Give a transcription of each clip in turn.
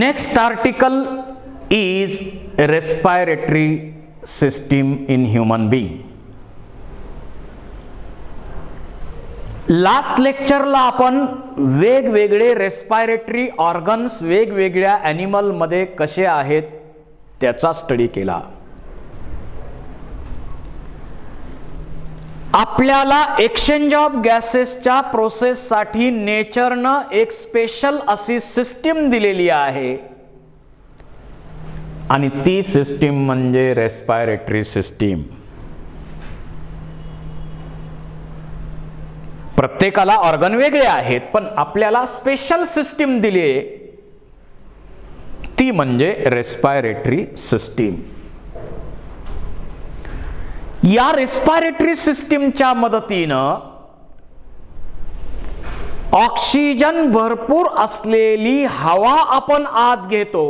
Next article is respiratory system in human being. Last लेक्चरला आपण वेगवेगळे रेस्पायरेटरी ऑर्गन्स वेगवेगळ्या ॲनिमल मध्ये कसे आहेत त्याचा स्टडी केला. आपल्याला एक्सचेंज ऑफ गॅसेसच्या प्रोसेससाठी नेचरनं एक स्पेशल अशी सिस्टीम दिलेली आहे आणि ती सिस्टीम म्हणजे रेस्पायरेटरी सिस्टीम. प्रत्येकाला ऑर्गन वेगळे आहेत पण आपल्याला स्पेशल सिस्टीम दिली आहे ती म्हणजे रेस्पायरेटरी सिस्टीम. या रेस्पायरेटरी सिस्टीमच्या मदतीनं ऑक्सिजन भरपूर असलेली हवा आपण आत घेतो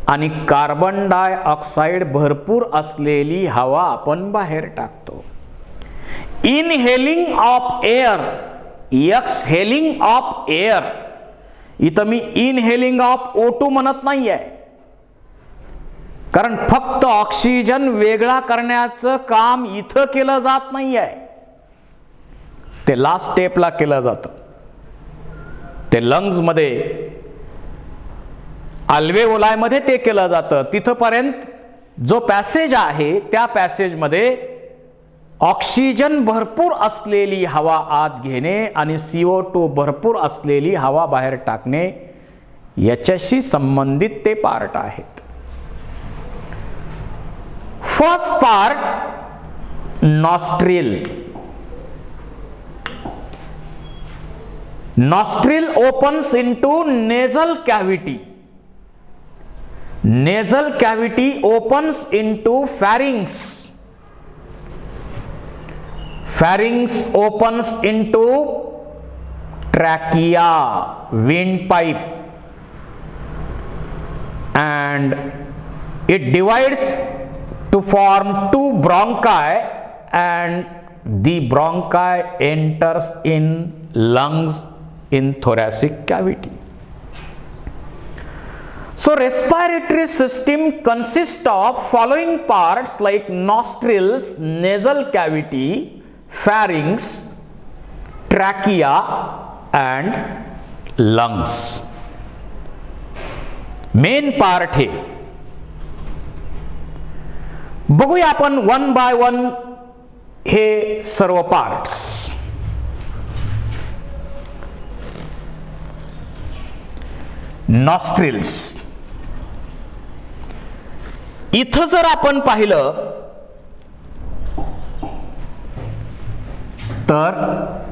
आणि कार्बन डायऑक्साइड भरपूर असलेली हवा आपण बाहेर टाकतो. Inhaling of air, exhaling of air. इथं मी इनहेलिंग ऑफ O2 म्हणत नाहीये कारण फक्त ऑक्सिजन वेगळा करण्याचं काम इथं केलं जात नाहीये, ते लास्ट स्टेपला केलं जातं. ते लंग्स मध्ये अल्वेओलाई मध्ये ते केलं जातं. तिथपर्यंत जो पॅसेज आहे त्या पॅसेज मध्ये ऑक्सिजन भरपूर असलेली हवा आत घेणे आणि CO2 भरपूर असलेली हवा बाहेर टाकणे याच्याशी संबंधित ते पार्ट आहेत. First part nostril. Nostril opens into nasal cavity. Nasal cavity opens into pharynx. Pharynx opens into trachea, windpipe, and it divides to form two bronchi, and the bronchi enters in lungs in thoracic cavity. So respiratory system consists of following parts like nostrils, nasal cavity, pharynx, trachea and lungs. Main part हे बघूया आपण one by one हे सर्व parts. Nostrils. इथं जर आपण पाहिलं तर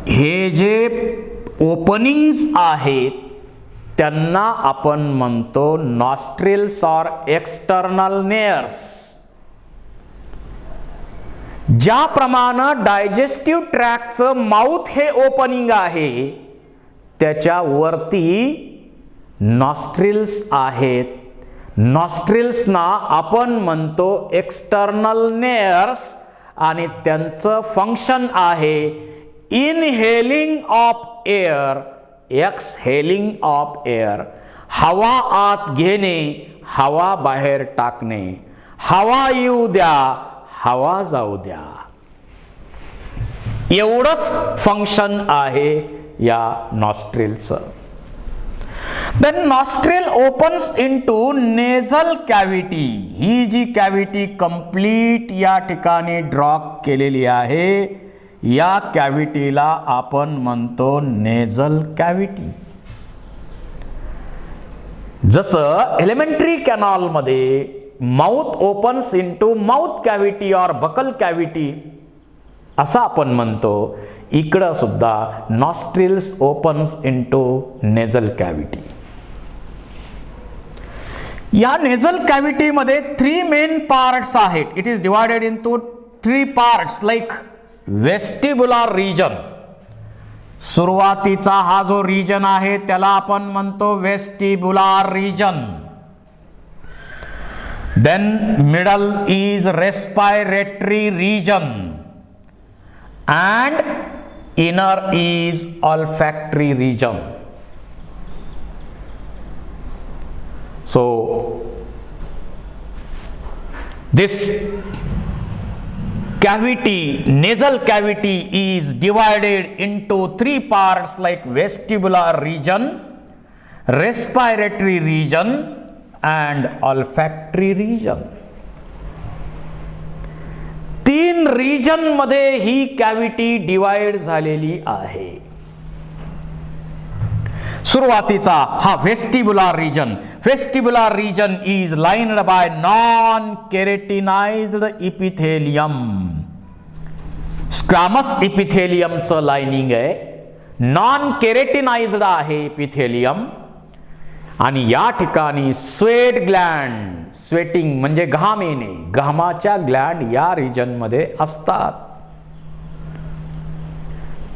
हे जे ओपनिंग्स आहेत त्यांना आपण म्हणतो नॉस्ट्रिल्स ऑर एक्सटर्नल नेअर्स. ज्याप्रमाणे डायजेस्टिव्ह ट्रॅक्टचं माउथ हे ओपनिंग आहे त्याच्या वरती नॉस्ट्रिल्स आहेत. नॉस्ट्रिल्सना आपण म्हणतो एक्सटर्नल नेअर्स आणि त्यांचं फंक्शन आहे inhaling of air, exhaling of air. हवा आत घेणे, हवा बाहेर टाकणे. हवा येऊ द्या, हवा जाऊ द्या. एवढंच फंक्शन आहे या नॉस्ट्रिलचं. Then nostril opens into nasal cavity. ही जी कॅव्हिटी कंप्लीट या ठिकाणी ड्रॉ केलेली आहे या कॅव्हिटीला आपण म्हणतो नेझल कॅव्हिटी. जसं एलिमेंटरी कॅनॉल मध्ये mouth opens into mouth cavity or buccal cavity असं आपण म्हणतो, इकडं सुद्धा nostrils opens into nasal cavity. या नेझल कॅव्हिटी मध्ये 3 मेन पार्ट्स आहेत. It is divided into 3 parts like vestibular region. सुरुवातीचा हा जो रिजन आहे त्याला आपण म्हणतो vestibular region. Then middle is respiratory region and inner is olfactory region. So this cavity, nasal cavity, is divided into three parts like vestibular region, respiratory region and olfactory region. तीन region मध्ये ही cavity divide झालेली आहे. सुरुवातीचा हा vestibular region. Vestibular region is lined by non keratinized epithelium. Squamous इपिथेलियमचं lining आहे, non keratinized आहे इपिथेलियम. आणि या ठिकाणी स्वेट ग्लँड, स्वेटिंग म्हणजे घाम येणे, घामाच्या ग्लँड या रिजन मध्ये असतात.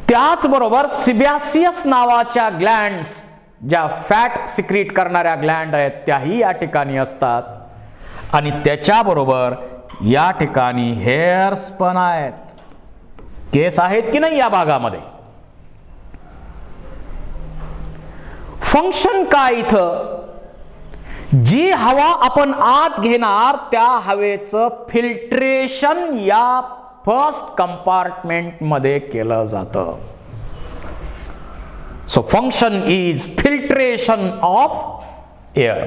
त्याचबरोबर सिबॅसियस नावाच्या ग्लँड्स, ज्या फॅट सिक्रीट करणाऱ्या ग्लँड आहेत, त्याही या ठिकाणी असतात. आणि त्याच्याबरोबर या ठिकाणी हेअर्स पण आहेत, केस आहेत की नाही या भागामध्ये. फंक्शन काय इथं, जी हवा आपण आत घेणार त्या हवेचं फिल्ट्रेशन या फर्स्ट कंपार्टमेंट मध्ये केलं जातं. So function is filtration of air.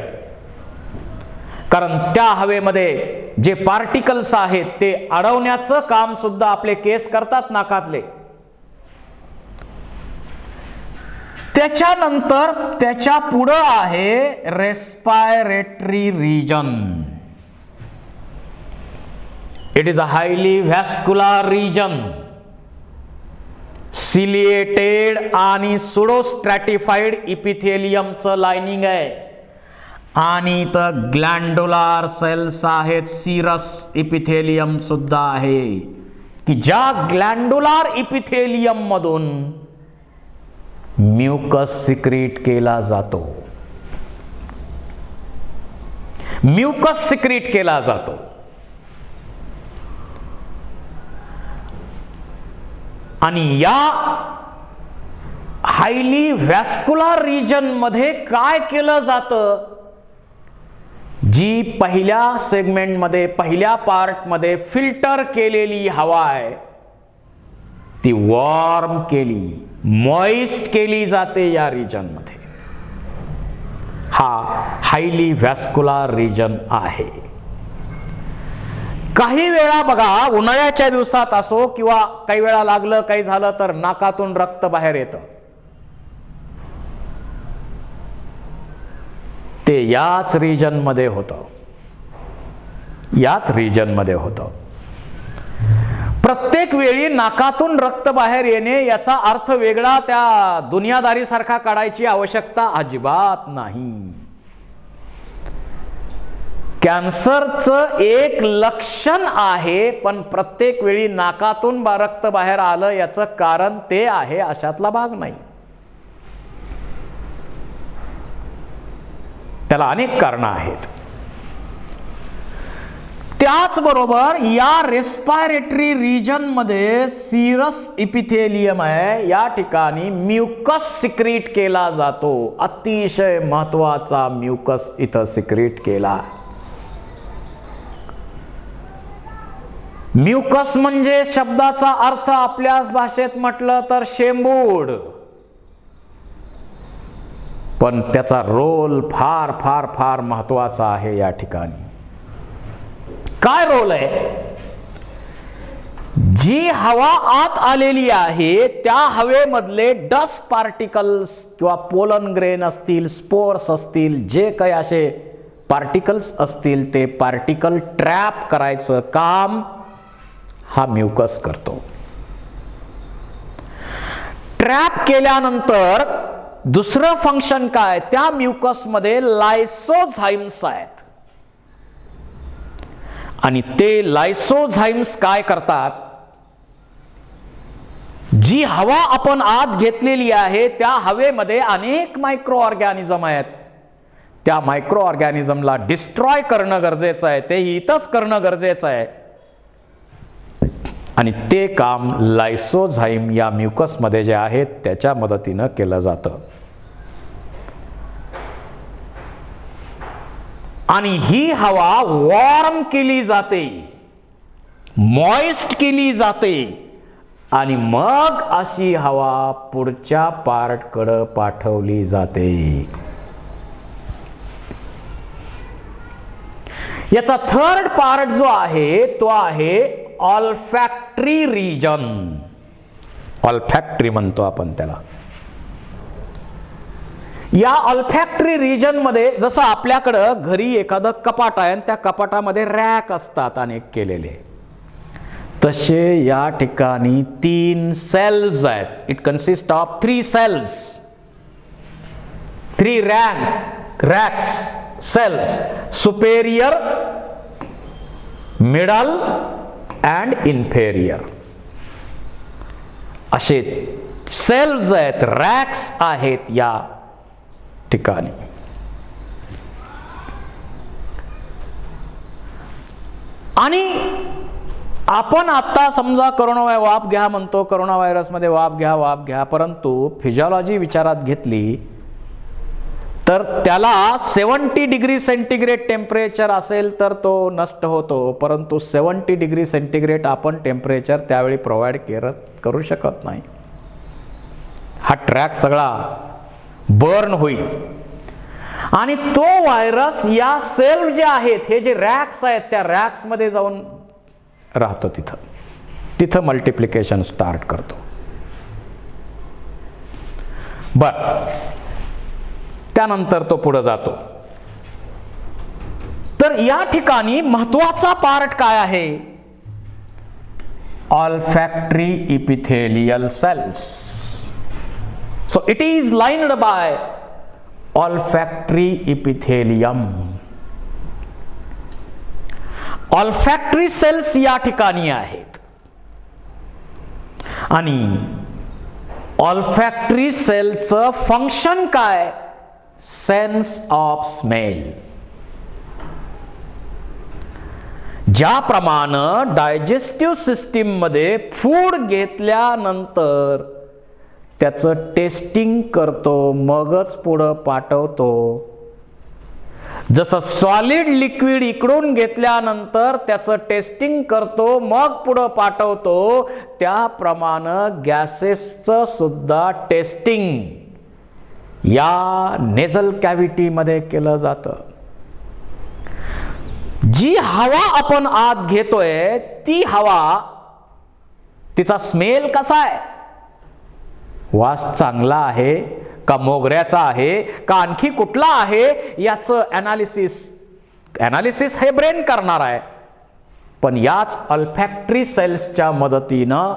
कारण त्या हवेमध्ये जे पार्टिकल्स आहेत ते अडवण्याचं काम सुद्धा आपले केस करतात नाकातले. त्याच्यानंतर त्याच्या पुढं आहे respiratory region. It is a highly vascular region, ciliated आणि सुडोस्ट्रॅटिफाईड इपिथेलियमचं लाइनिंग आहे. आणि इथं ग्लँडुलार सेल्स आहेत, सिरस इपिथेलियम सुद्धा आहे, की ज्या ग्लँडुलार इपिथेलियम मधून म्युकस सिक्रीट केला जातो. म्युकस सिक्रीट केला जातो. आणि या हायली व्हॅस्क्युलर रिजन मध्ये काय केलं जातं, जी पहिल्या सेगमेंट मध्ये, पहिल्या पार्ट मध्ये फिल्टर केलेली हवा आहे ती वॉर्म केली, मॉइस्ट केली जाते या रिजन मध्ये. हा हायली व्हॅस्क्युलर रिजन आहे. काही वेळा बघा, उन्हाळ्याच्या दिवसात असो किंवा काही वेळा लागलं, काही झालं तर नाकातून रक्त बाहेर येतं. ते याच रिजन मध्ये होतं, याच रिजन मध्ये होतं. प्रत्येक वेळी नाकातून रक्त बाहेर येणे याचा अर्थ वेगळा, त्या दुनियादारी सारखा काढायची आवश्यकता अजिबात नाही. कॅन्सरचं एक लक्षण आहे, पण प्रत्येक वेळी नाकातून रक्त बाहेर आलं याचं कारण ते आहे अशातला भाग नाही. त्याला अनेक कारणं आहेत. त्याचबरोबर या रेस्पायरेटरी रिजन मध्ये सिरस इपिथेलियम आहे, या ठिकाणी म्युकस सिक्रीट केला जातो. अतिशय महत्वाचा म्युकस इथं सिक्रीट केला. म्युकस म्हणजे शब्दाचा अर्थ आपल्याच भाषेत म्हटलं तर शेंबूड, पण त्याचा रोल फार फार फार महत्वाचा आहे या ठिकाणी. काय रोल आहे, जी हवा आत आलेली आहे त्या हवेमधले डस्ट पार्टिकल्स किंवा पोलन ग्रेन असतील, स्पोर्स असतील, जे काही असे पार्टिकल्स असतील ते पार्टिकल ट्रॅप करायचं काम हा म्युकस करतो. ट्रॅप केल्यानंतर दुसरं फंक्शन काय, त्या म्युकस मध्ये लायसोझाइम्स आहेत. आणि ते लायसोझाइम्स काय करतात, जी हवा आपण आत घेतलेली आहे त्या हवेमध्ये अनेक मायक्रो ऑर्गॅनिझम आहेत. त्या मायक्रो ऑर्गॅनिझमला डिस्ट्रॉय करणं गरजेचं आहे, ते इथंच करणं गरजेचं आहे. आणि ते काम लायसोझाइम या म्युकस मध्ये जे आहेत त्याच्या मदतीनं केलं जातं. आणि ही हवा वॉर्म केली जाते, मॉइस्ट केली जाते आणि मग अशी हवा पुढच्या पार्टकडे पाठवली जाते. याचा थर्ड पार्ट जो आहे तो आहे ऑल्फॅक्टरी रिजन. ऑल्फॅक्टरी म्हणतो आपण त्याला. या ऑल्फॅक्टरी रिजन मध्ये जसं आपल्याकडं घरी एखादं कपाट आहे आणि त्या कपाटामध्ये रॅक असतात अनेक केलेले, तसे या ठिकाणी 3 सेल्स आहेत. It consist of 3 cells, 3 racks cells, superior, middle and inferior असे सेल्स आहेत, रॅक्स आहेत या ठिकाणी. आणि आपण आता समजा कोरोना वाफ घ्या म्हणतो, कोरोना व्हायरसमध्ये वाफ घ्या, परंतु फिजिओलॉजी विचारात घेतली तर त्याला 70 डिग्री सेंटीग्रेड टेम्परेचर असेल तर तो नष्ट होतो, परंतु 70 डिग्री सेंटीग्रेड आपण टेम्परेचर त्यावेळी प्रोव्हाइड करू शकत नाही. हा ट्रॅक सगळा बर्न होईल आणि तो व्हायरस या सेल जे आहेत, हे जे रॅक्स आहेत, त्या रॅक्स मध्ये जाऊन राहतो, तिथं मल्टिप्लिकेशन स्टार्ट करतो. बर, त्यानंतर तो पुढे जातो. तर या ठिकाणी महत्वाचा पार्ट काय आहे? Olfactory epithelial cells. So it is lined by olfactory epithelium. Olfactory cells या ठिकाणी आहेत आणि olfactory सेलचं फंक्शन काय? Sense of smell. ज्याप्रमाणे डायजेस्टिव्ह सिस्टीम मध्ये फूड घेतल्यानंतर त्याचं टेस्टिंग करतो, मगच पुढं पाठवतो. जसं सॉलिड लिक्विड इकडून घेतल्यानंतर त्याचं टेस्टिंग करतो, मग पुढं पाठवतो, त्याप्रमाणे गॅसेसचं सुद्धा टेस्टिंग या नेझल कॅव्हिटी मध्ये केलं जातं. जी हवा आपण आत घेतोय ती हवा, तिचा स्मेल कसा आहे? वास चांगला आहे का मोगऱ्याचा आहे का आणखी कुठला आहे याचं ॲनालिसिस हे ब्रेन करणार आहे. पण याच ऑल्फॅक्टरी सेल्सच्या मदतीनं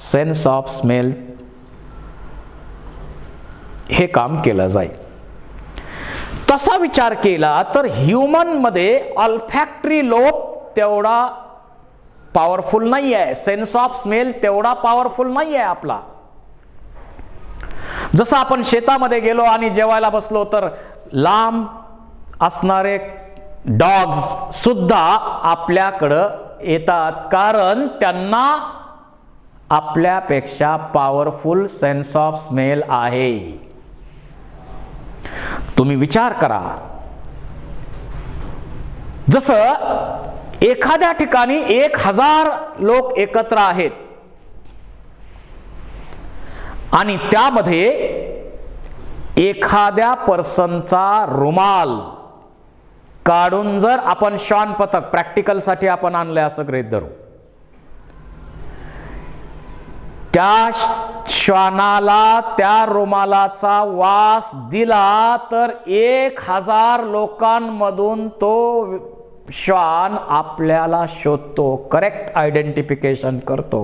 सेन्स ऑफ स्मेल हे काम केलं जाईल. तसा विचार केला तर ह्युमन मध्ये ऑल्फॅक्टरी लोब तेवढा पॉवरफुल नाही आहे, सेन्स ऑफ स्मेल तेवढा पॉवरफुल नाही आहे आपला. जसं आपण शेतामध्ये गेलो आणि जेवायला बसलो तर लांब असणारे डॉग्स सुद्धा आपल्याकडं येतात, कारण त्यांना आपल्यापेक्षा पॉवरफुल सेन्स ऑफ स्मेल आहे. तुम्ही विचार करा, जसं एखाद्या ठिकाणी 1000 लोक एकत्र आहेत आणि त्यामध्ये एखाद्या पर्सनचा रुमाल काढून जर आपण श्वान पथक प्रॅक्टिकलसाठी आपण आणले असं गृहीत धरू, त्या श्वानाला त्या रुमालाचा वास दिला तर 1000 लोकांमधून तो श्वान आपल्याला शोधतो, करेक्ट आयडेंटिफिकेशन करतो.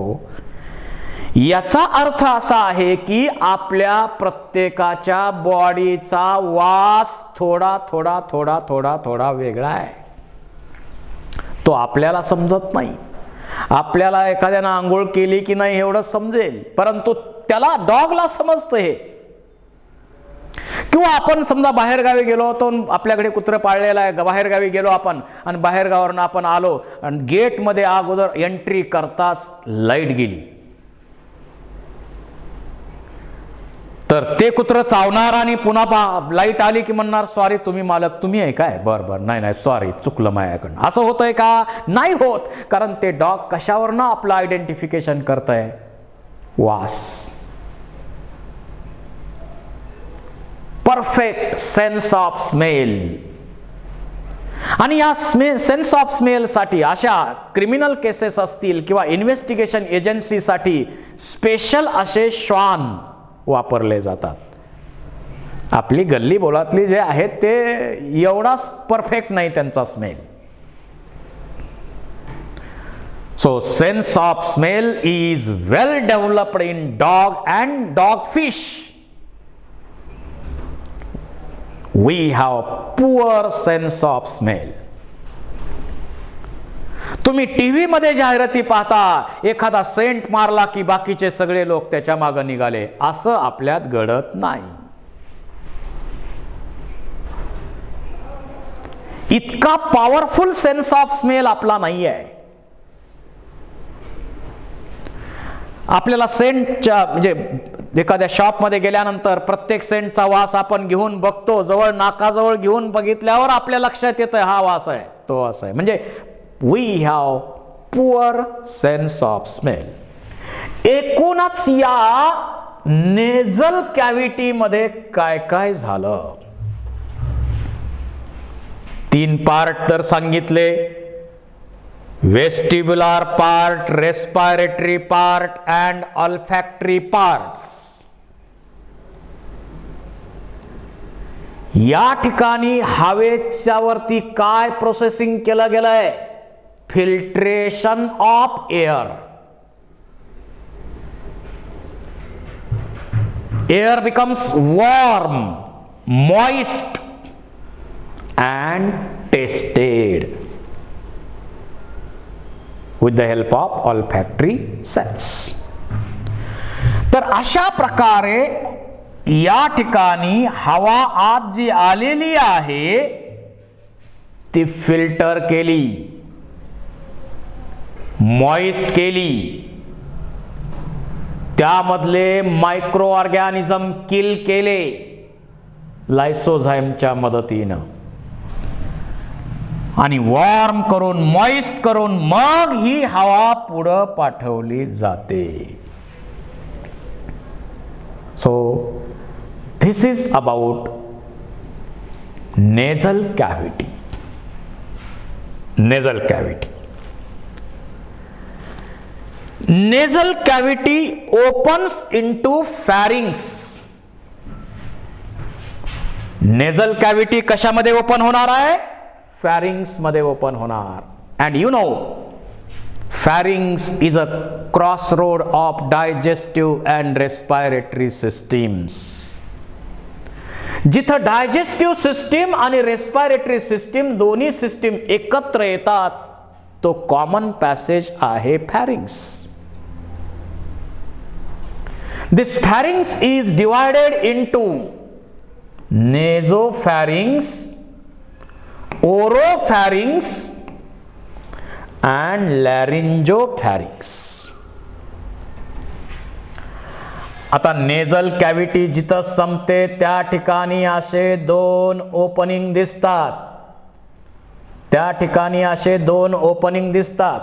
याचा अर्थ असा आहे की आपल्या प्रत्येकाच्या बॉडीचा वास थोडा थोडा थोडा थोडा थोडा वेगळा आहे. तो आपल्याला समजत नाही. आपल्याला एखाद्यानं आंघोळ केली की नाही एवढं समजेल, परंतु त्याला डॉगला समजतं हे. किंवा आपण समजा बाहेरगावी गेलो होतो, आपल्याकडे कुत्रं पाळलेलं आहे, बाहेरगावी गेलो आपण आणि बाहेरगावावरून आपण आलो आणि गेटमध्ये अगोदर एंट्री करताच लाईट गेली तर ते कुत्र चावणार आणि पुन्हा लाईट आली की म्हणणार सॉरी तुम्ही मालक तुम्ही आहे काय, बर बर नाही नाही सॉरी चुकलं माझ्याकडनं. असं होतंय का? नाही होत. कारण ते डॉग कशावरनं आपलं आयडेंटिफिकेशन करतंय? वास. Perfect sense of smell. आणि या सेन्स ऑफ स्मेल साठी अशा क्रिमिनल केसेस असतील किंवा इन्व्हेस्टिगेशन एजन्सीसाठी स्पेशल असे श्वान वापरले जातात. आपली गल्ली बोळातली जे आहेत ते एवढाच परफेक्ट नाही त्यांचा smell. So sense of smell is well developed in dog and dog fish. We have poor sense of smell. तुम्ही टीव्ही मध्ये जाहिराती पाहता, एखादा सेंट मारला की बाकीचे सगळे लोक त्याच्या मागे निघाले, असं आपल्यात घडत नाही. इतका पॉवरफुल सेन्स ऑफ स्मेल आपला नाही आहे. आपल्याला सेंटच्या म्हणजे एखाद्या शॉपमध्ये गेल्यानंतर प्रत्येक सेंटचा वास आपण घेऊन बघतो, जवळ नाकाजवळ घेऊन बघितल्यावर आपल्या लक्षात येतं हा वास आहे तो वास आहे. म्हणजे we have poor sense of smell. एकूणच या नेझल कॅव्हिटी मध्ये काय काय झालं? 3 पार्ट तर सांगितले. Vestibular part, respiratory part and olfactory parts. या ठिकाणी हवेच्या वरती काय प्रोसेसिंग केलं गेलंय? Filtration of air. Air becomes warm, moist and tested with the help of olfactory sense. तर अशा प्रकारे या ठिकाणी हवा आत जी आलेली आहे ती फिल्टर केली, मॉइस्ट केली, त्यामधले मायक्रो ऑर्गॅनिझम किल केले लायसोझाइमच्या मदतीनं आणि वॉर्म करून मॉइस्ट करून मग ही हवा पुढे पाठवली जाते. So this is about nasal cavity. Nasal cavity. Nasal cavity opens into pharynx. Nasal cavity कशामध्ये ओपन होणार आहे? फॅरिंग्स मध्ये ओपन होणार. And you know pharynx is a cross road of digestive and respiratory systems. जिथं digestive system आणि respiratory system दोन्ही system एकत्र येतात तो कॉमन पॅसेज आहे pharynx. This pharynx is divided into nasopharynx, oropharynx and laryngopharynx. आता nasal cavity जिथं संपते त्या ठिकाणी असे 2 ओपनिंग दिसतात. त्या ठिकाणी असे 2 ओपनिंग दिसतात.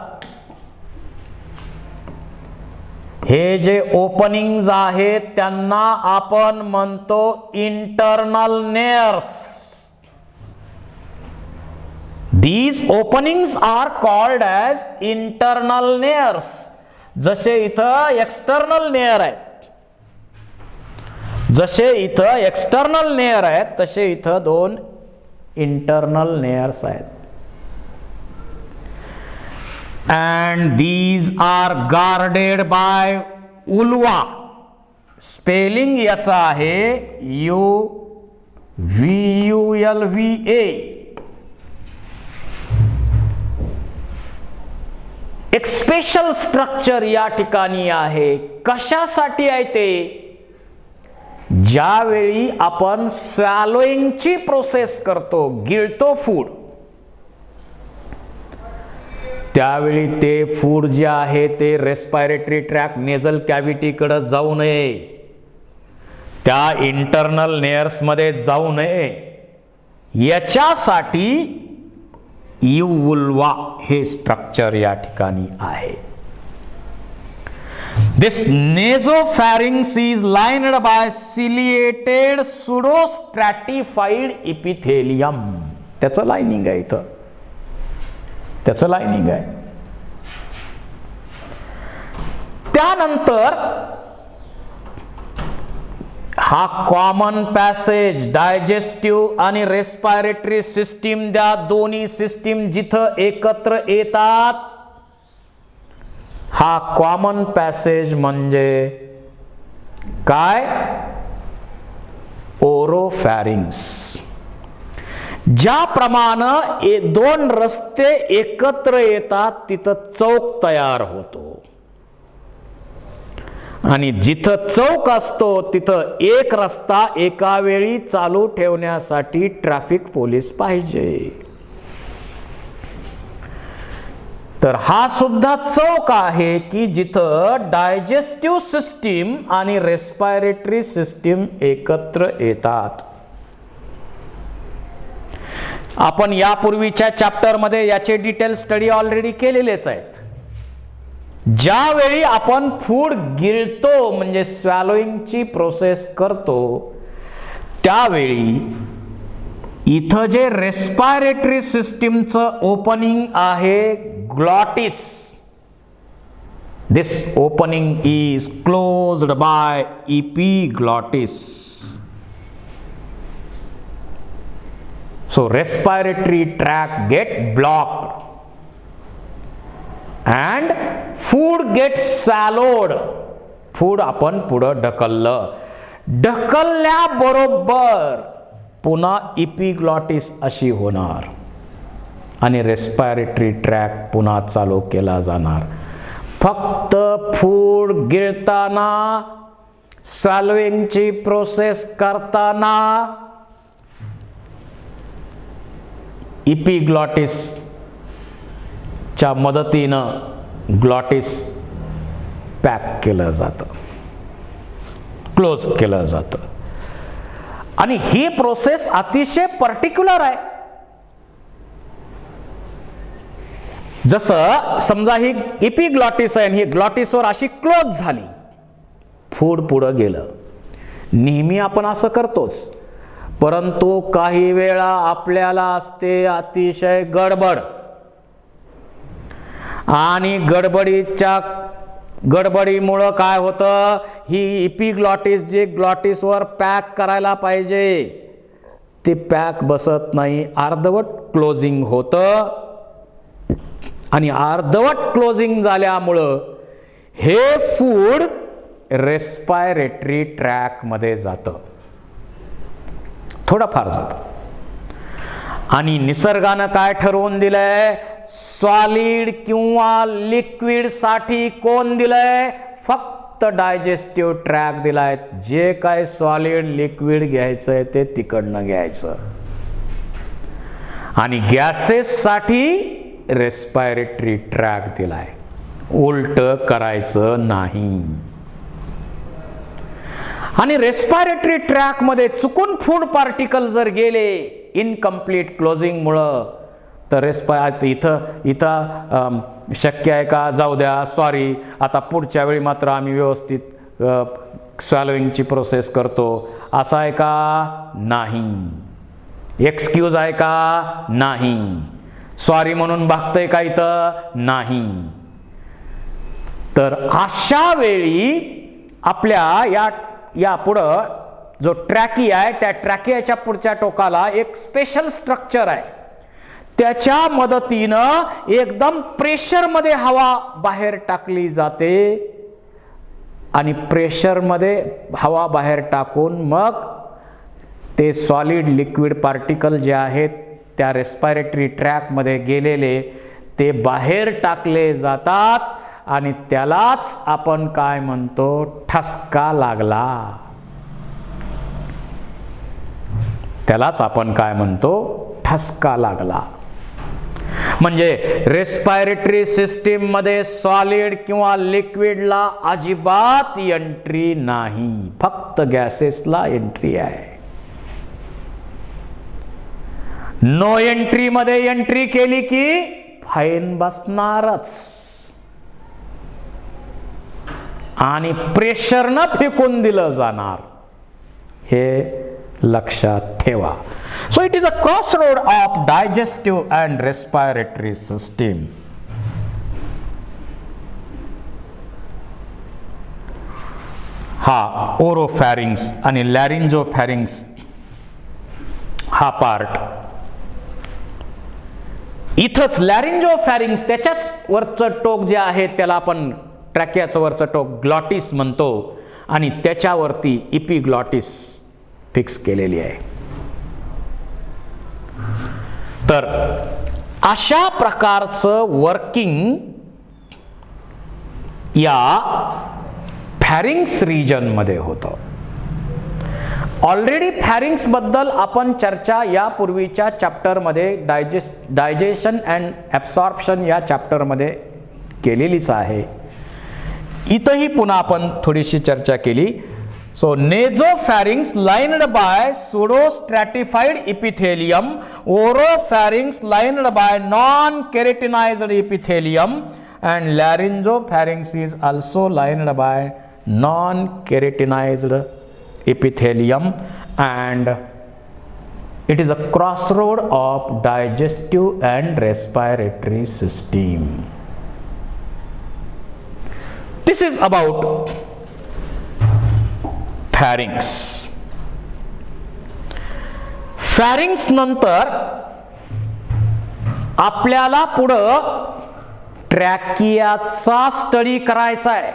हे जे ओपनिंग्स आहेत त्यांना आपण म्हणतो internal नेअर्स. These openings are called as internal nares. जसे इथं एक्सटर्नल नेअर आहेत, जसे इथं एक्सटर्नल नेअर आहेत तसे इथं 2 इंटरनल नेअर्स आहेत. And these are guarded by ulva. Spelling याचा आहे UVULVA. एक स्पेशल स्ट्रक्चर या ठिकाणी आहे. कशासाठी आहे ते? ज्यावेळी आपण स्वॅलोइंगची प्रोसेस करतो, गिळतो फूड, त्यावेळी ते फूड जे आहे ते रेस्पिरेटरी ट्रॅक्ट नेझल कॅव्हिटी कडे जाऊ नये. त्या इंटरनल लेयर्समध्ये जाऊ नये याच्यासाठी युवुल्वा हे स्ट्रक्चर या ठिकाणी आहे. This nasopharynx is lined by ciliated pseudostratified epithelium. त्याचं लाइनिंग आहे इथं, त्याचं लाइनिंग आहे. त्यानंतर हा कॉमन पॅसेज डायजेस्टिव्ह आणि रेस्पिरेटरी सिस्टीम, त्या दोन्ही सिस्टीम जिथं एकत्र येतात, हा कॉमन पॅसेज म्हणजे काय? ओरोफॅरिंग्स. ज्याप्रमाणे दोन रस्ते एकत्र येतात तिथं चौक तयार होतो, आणि जिथं चौक असतो तिथं एक रस्ता एका वेळी चालू ठेवण्यासाठी ट्रॅफिक पोलीस पाहिजे. तर हा सुद्धा चौक आहे की जिथं डायजेस्टिव्ह सिस्टीम आणि रेस्पिरेटरी सिस्टीम एकत्र येतात. आपण यापूर्वीच्या चॅप्टरमध्ये याचे डिटेल स्टडी ऑलरेडी केलेलेच आहेत. ज्यावेळी आपण फूड गिळतो म्हणजे स्वॅलोइंगची प्रोसेस करतो, त्यावेळी इथं जे रेस्पिरेटरी सिस्टीमचं ओपनिंग आहे glottis, this opening is closed by epiglottis. So respiratory tract get blocked and food gets swallowed. Food आपण पुढं ढकललं, ढकलल्याबरोबर पुन्हा इपिग्लॉटिस अशी होणार आणि रेस्पिरेटरी ट्रॅक पुन्हा चालू केला जाणार. फक्त फूड गिळताना, स्वॅलोइंगची प्रोसेस करताना इपिग्लॉटिस च्या मदतीनं ग्लॉटिस पॅक केलं जातं, क्लोज केलं जातं. आणि ही प्रोसेस अतिशय पर्टिक्युलर आहे. जसं समजा ही इपिग्लॉटिस आहे, ही ग्लॉटिसवर अशी क्लोज झाली, फूड पुढं गेलं. नेहमी आपण असं करतोच, परंतु काही वेळा आपल्याला असते अतिशय गडबड, आणि गडबडीमुळं काय होतं, ही इपिग्लॉटिस जे ग्लॉटिसवर पॅक करायला पाहिजे ते पॅक बसत नाही, अर्धवट क्लोजिंग होतं. आणि अर्धवट क्लोजिंग झाल्यामुळं हे फूड रेस्पिरेटरी ट्रॅक मध्ये जातं, थोडंफार जातं. आणि निसर्गानं काय ठरवून दिलंय, सॉलिड किंवा लिक्विड साठी कोण दिलंय, फक्त डायजेस्टिव्ह ट्रॅक दिलाय. जे काय सॉलिड लिक्विड घ्यायचंय ते तिकडनं घ्यायचं, आणि गॅसेस साठी रेस्पिरेटरी ट्रॅक दिलाय, उलट करायचं नाही. आणि रेस्पिरेटरी ट्रॅक मध्ये चुकून फूड पार्टिकल जर गेले इनकम्प्लीट क्लोजिंग मुळे, तर इथं शक्य आहे का, जाऊ द्या, सॉरी, आता पुढच्या वेळी मात्र आम्ही व्यवस्थित स्वॅलोइंगची प्रोसेस करतो, असं आहे का, नाही. एक्सक्यूज आहे का, नाही. सॉरी म्हणून भागतंय का इथं, नाही. तर अशा वेळी आपल्या या पुढं जो ट्रॅकी आहे, त्या ट्रॅकियाच्या पुढच्या टोकाला एक स्पेशल स्ट्रक्चर आहे. त्याच्या मदतीनं एकदम प्रेशरमध्ये हवा बाहेर टाकली जाते, आणि प्रेशरमध्ये हवा बाहेर टाकून मग ते सॉलिड लिक्विड पार्टिकल जे आहेत त्या रेस्पिरेटरी ट्रॅकमध्ये गेलेले ते बाहेर टाकले जातात, आणि त्यालाच आपण काय म्हणतो, ठसका लागला. त्यालाच आपण काय म्हणतो, ठसका लागला. म्हणजे रेस्पिरेटरी सिस्टीम मध्ये सॉलिड किंवा लिक्विडला अजिबात एंट्री नाही, फक्त गॅसेसला एंट्री आहे. नो एंट्री मध्ये एंट्री केली की फाईन बसणारच आणि प्रेशरनं फेकून दिलं जाणार, हे लक्षात ठेवा. So it is a cross road of digestive and respiratory system. हा ओरोफॅरिंग्स आणि लॅरिंजोफॅरिंग्स हा पार्ट. इथंच लॅरिंजोफॅरिंग्स, त्याच्याच वरचं टोक जे आहे त्याला आपण ट्रॅकियाचं वरचं टोक ग्लॉटिस म्हणतो आणि त्याच्यावरती इपिग्लॉटिस फिक्स केलेली आहे. तर अशा प्रकारचं वर्किंग या फॅरिंग्स रिजन मध्ये होतं. ऑलरेडी फॅरिंग्स बद्दल आपण चर्चा यापूर्वीच्या चॅप्टरमध्ये डायजेशन अँड ॲब्सॉर्प्शन या चॅप्टरमध्ये केलेलीच आहे. इथंही पुन्हा आपण थोडीशी चर्चा केली. So nasopharynx lined by pseudostratified epithelium, oropharynx lined by non keratinized epithelium and laryngopharynx is also lined by non-keratinized epithelium, and it is a crossroad of digestive and respiratory system. This is about pharynx. pharynx नंतर आपल्याला पुढं ट्रॅकियाचा study करायचा आहे.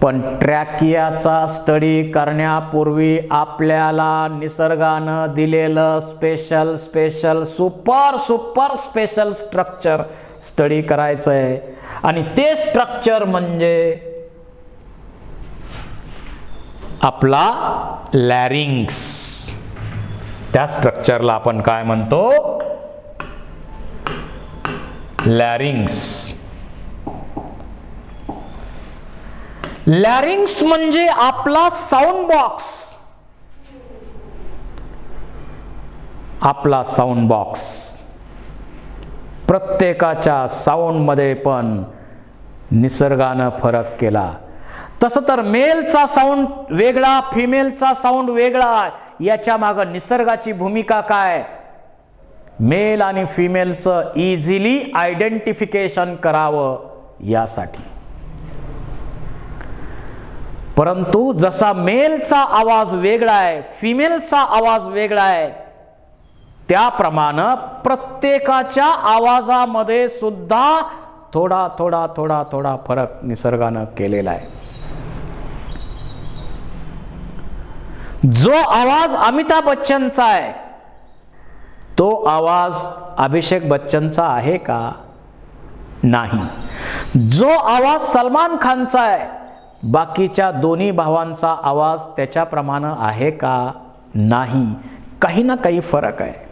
पण ट्रॅकियाचा study करण्यापूर्वी आपल्याला निसर्गानं दिलेलं special super special structure study करायचं आहे. आणि ते स्ट्रक्चर म्हणजे आपला लॅरिंग्स. त्या स्ट्रक्चरला आपण काय म्हणतो? लॅरिंग्स. लॅरिंग्स म्हणजे आपला साऊंड बॉक्स. आपला साऊंड बॉक्स. प्रत्येकाच्या साऊंड मध्ये पण निसर्गानं फरक केला. तसं तर मेलचा साऊंड वेगळा, फिमेलचा साऊंड वेगळा. याच्या मागे निसर्गाची भूमिका काय? मेल आणि फिमेलचं इझिली आयडेंटिफिकेशन करावं यासाठी. परंतु जसा मेलचा आवाज वेगळा आहे, फिमेलचा आवाज वेगळा आहे, त्याप्रमाणे प्रत्येकाच्या आवाजामध्ये सुद्धा थोडा फरक निसर्गानं केलेला आहे. जो आवाज अमिताभ बच्चनचा आहे तो आवाज अभिषेक बच्चनचा आहे का? नाही. जो आवाज सलमान खानचा आहे, बाकीच्या दोन्ही भावांचा आवाज त्याच्याप्रमाणे आहे का? नाही. काही ना काही फरक आहे.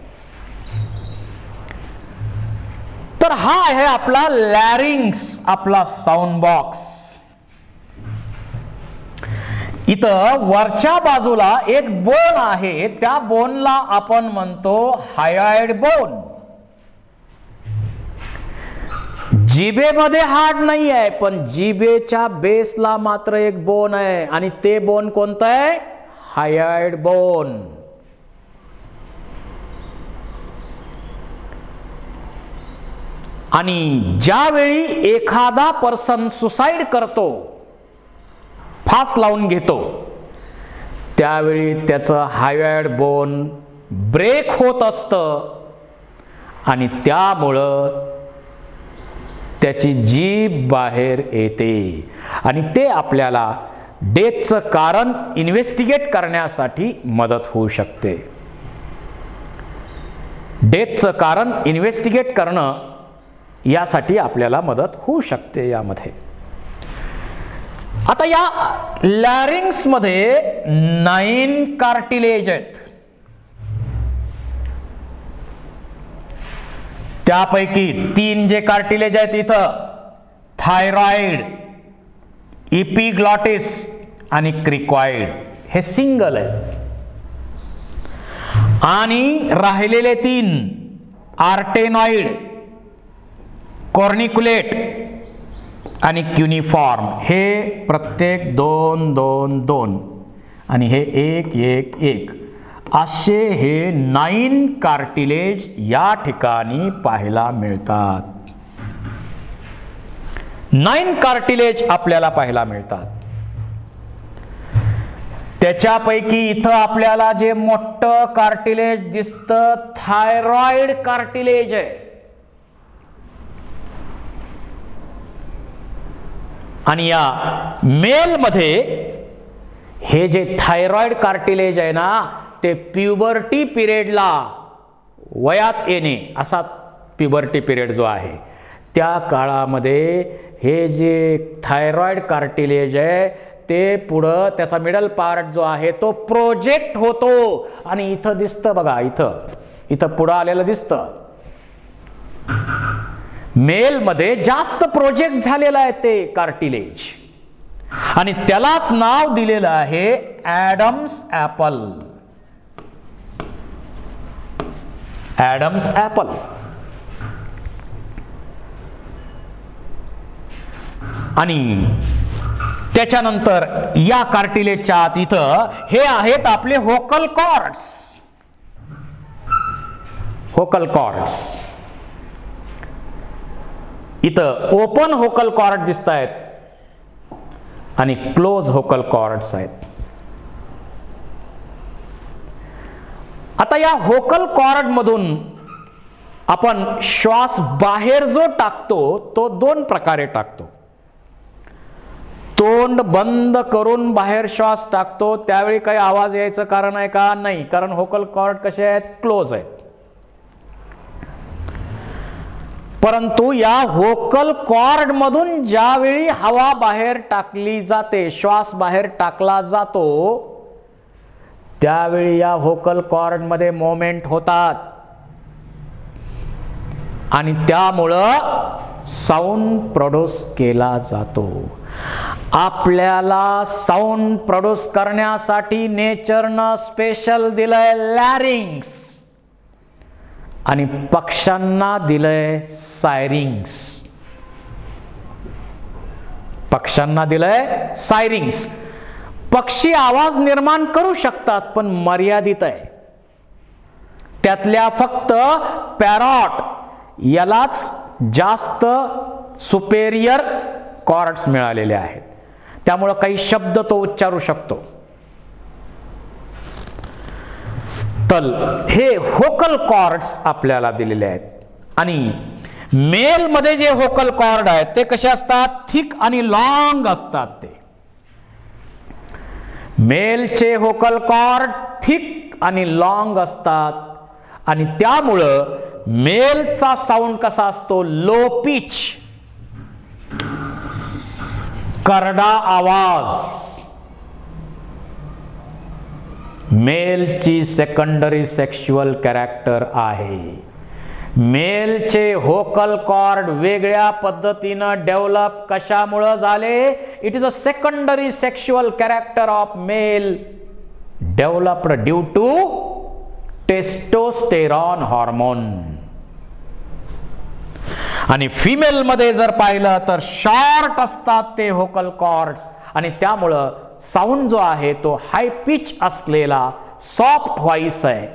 तर हा आहे आपला लॅरिंग्स, आपला साऊंड बॉक्स. इथं वरच्या बाजूला एक बोन आहे, त्या बोनला आपण म्हणतो हायोइड बोन. जिभेमध्ये हाड नाही आहे, पण जिभेच्या बेसला मात्र एक बोन आहे, आणि ते बोन कोणतं आहे? Hyoid bone. आणि ज्यावेळी एखादा पर्सन सुसाईड करतो, फास लावून घेतो, त्यावेळी त्याचं हायोइड बोन ब्रेक होत असतं आणि त्यामुळं त्याची जीभ बाहेर येते. आणि ते आपल्याला डेथचं कारण इन्व्हेस्टिगेट करण्यासाठी मदत होऊ शकते. डेथचं कारण इन्व्हेस्टिगेट करणं यासाठी आपल्याला मदत होऊ शकते यामध्ये. आता या लॅरिंग्स मध्ये 9 कार्टिलेज आहेत. त्यापैकी 3 जे कार्टिलेज आहेत इथं, थायरॉइड, इपिग्लॉटिस आणि क्रिकॉइड, हे सिंगल आहे. आणि राहिलेले 3 आर्टेनॉइड, कॉर्निक्युलेट आणि क्युनिफॉर्म, हे प्रत्येक 2 2 2 आणि हे 1 1 1 असे हे 9 कार्टिलेज या ठिकाणी पाहायला मिळतात. 9 कार्टिलेज आपल्याला पाहायला मिळतात. त्याच्यापैकी इथं आपल्याला जे मोठं कार्टिलेज दिसतं, थायरॉइड कार्टिलेज आहे. आणि या मेल मध्ये हे जे थायरॉइड कार्टिलेज आहे ना, ते प्युबर्टी पिरियडला, वयात येणे असा प्युबर्टी पिरियड जो आहे त्या काळामध्ये हे जे थायरॉइड कार्टिलेज आहे ते पुढं त्याचा मिडल पार्ट जो आहे तो प्रोजेक्ट होतो. आणि इथं दिसतं बघा, इथं पुढं आलेलं दिसतं. मेल मध्ये जास्त प्रोजेक्ट झालेला आहे ते कार्टिलेज, आणि त्यालाच नाव दिलेलं आहे ॲडम्स ॲपल. Adams Apple. आणि त्याच्यानंतर या कार्टिलेजच्या आत इथं हे आहेत आपले होकल कॉर्ड्स. होकल कॉर्ड्स इथं ओपन होकल कॉर्ड दिसत आहेत आणि क्लोज होकल कॉर्ड्स आहेत. आता या होकल कॉर्ड मधून आपण श्वास बाहेर जो टाकतो तो 2 प्रकारे टाकतो. तोंड बंद करून बाहेर श्वास टाकतो, त्यावेळी काही आवाज यायचं कारण आहे का? नाही, कारण होकल कॉर्ड कसे आहेत? क्लोज आहेत. परंतु या होकल कॉर्ड मधून ज्यावेळी हवा बाहेर टाकली जाते, श्वास बाहेर टाकला जातो, त्यावेळी या होकल कॉर्ड मध्ये मोमेंट होतात आणि त्यामुळं साऊंड प्रोड्यूस केला जातो. आपल्याला साऊंड प्रोड्यूस करण्यासाठी नेचरनं स्पेशल दिलंय लॅरिंग्स आणि पक्ष्यांना दिलंय सायरिंग्स. पक्ष्यांना दिलंय सायरिंग्स. पक्षी आवाज निर्माण करू शकतात पण मर्यादित आहे. त्यातल्या फक्त पॅरॉट यालाच जास्त सुपेरियर कॉर्ड्स मिळालेले आहेत, त्यामुळे काही शब्द तो उच्चारू शकतो. तर हे होकल कॉर्ड्स आपल्याला दिलेले आहेत. आणि मेल मध्ये जे होकल कॉर्ड आहेत ते कसे असतात? थिक आणि लॉंग असतात. ते मेलचे होकल कॉर्ड थिक आणि लॉंग असतात आणि त्यामुळं मेलचा साऊंड कसा असतो? लो पिच, करडा आवाज. मेलची सेकंडरी सेक्शुअल कॅरेक्टर आहे. मेलचे होकल कॉर्ड वेगळ्या पद्धतीनं डेव्हलप कशामुळे झाले? It is a secondary sexual character of male developed due to testosterone hormone. आणि फिमेल मध्ये जर पाहिलं तर शॉर्ट असतात ते होकल कॉर्ड्स आणि त्यामुळं साऊंड जो आहे तो हाय पिच असलेला सॉफ्ट व्हॉइस आहे,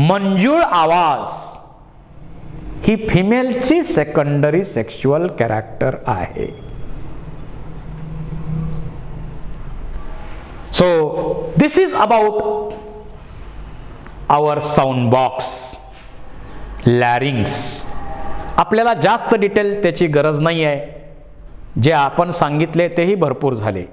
मंजूळ आवाज. ही फिमेलची सेकंडरी सेक्शुअल कॅरेक्टर आहे. So this is about our sound box larynx. आपल्याला जास्त डिटेल त्याची गरज नाही आहे. जे आपण सांगितले तेही भरपूर झाले.